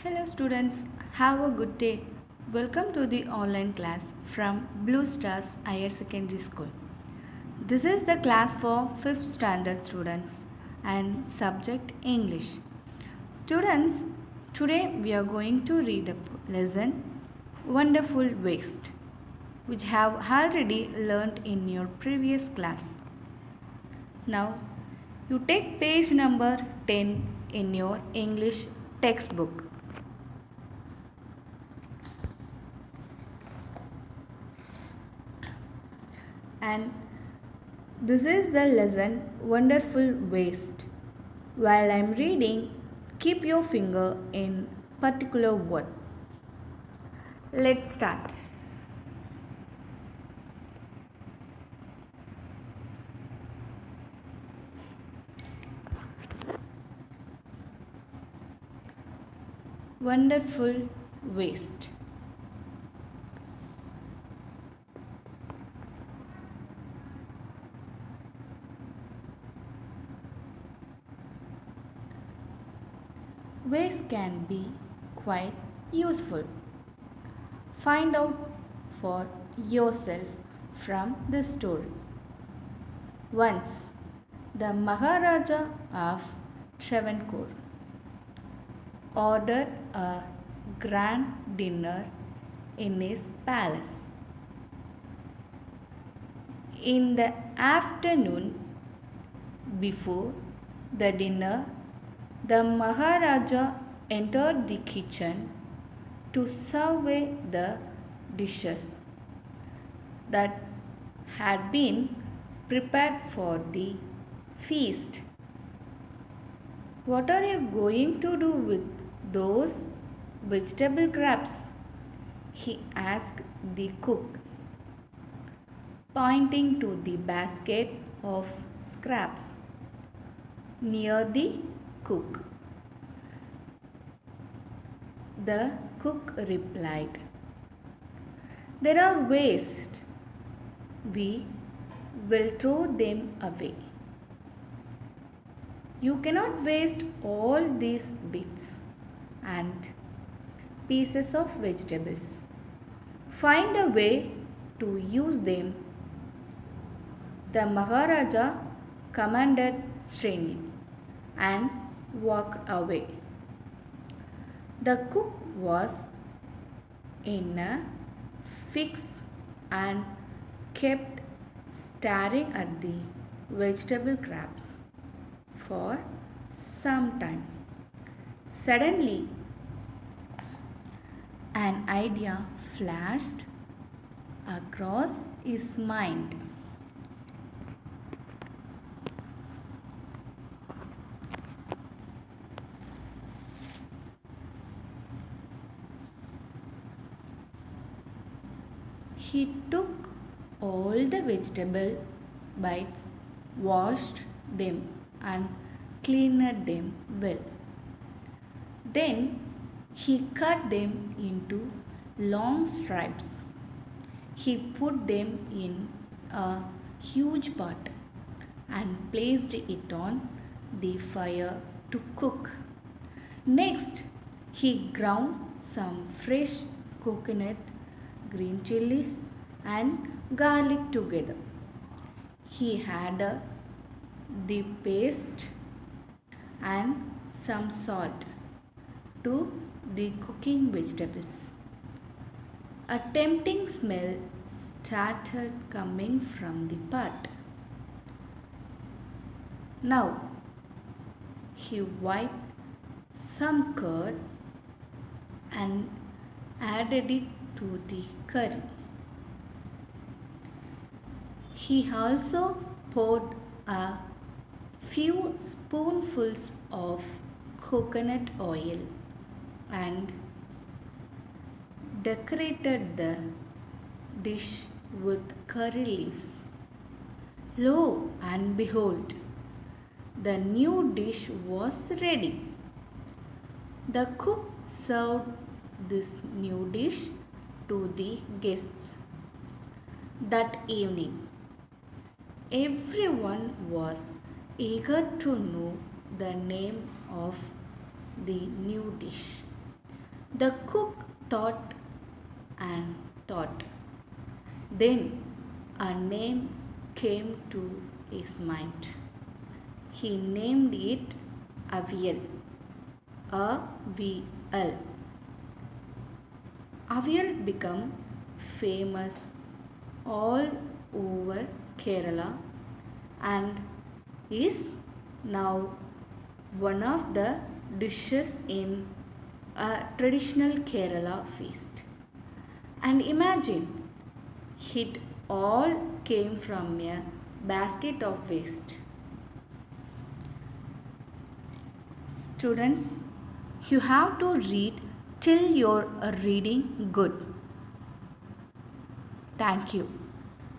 Hello students, have a good day. Welcome to the online class from Blue Stars Higher Secondary School. This is the class for 5th standard students and subject English. Students, today we are going to read a lesson Wonderful Waste, which have already learnt in your previous class. Now, you take page number 10 in your English textbook. And this is the lesson Wonderful Waste. While I am reading, keep your finger in particular word. Let's start. Wonderful waste. Waste can be quite useful. Find out for yourself from this story. Once, the Maharaja of Travancore ordered a grand dinner in his palace. In the afternoon, before the dinner, the Maharaja entered the kitchen to survey the dishes that had been prepared for the feast. What are you going to do with those vegetable scraps? He asked the cook, pointing to the basket of scraps near the cook. The cook replied, "There are waste. We will throw them away. You cannot waste all these bits and pieces of vegetables. Find a way to use them." The Maharaja commanded sternly and walked away. The cook was in a fix and kept staring at the vegetable scraps for some time. Suddenly, an idea flashed across his mind. He took all the vegetable bites, washed them and cleaned them well. Then he cut them into long stripes. He put them in a huge pot and placed it on the fire to cook. Next, he ground some fresh coconut, green chilies and garlic together. He added the paste and some salt to the cooking vegetables. A tempting smell started coming from the pot. Now he wiped some curd and added it to the curry. He also poured a few spoonfuls of coconut oil and decorated the dish with curry leaves. Lo and behold, the new dish was ready. The cook served this new dish to the guests. That evening, everyone was eager to know the name of the new dish. The cook thought and thought. Then a name came to his mind. He named it Avial. A-V-L. Avial became famous all over Kerala and is now one of the dishes in a traditional Kerala feast. And imagine, it all came from a basket of waste. Students, you have to read till you're reading good. Thank you.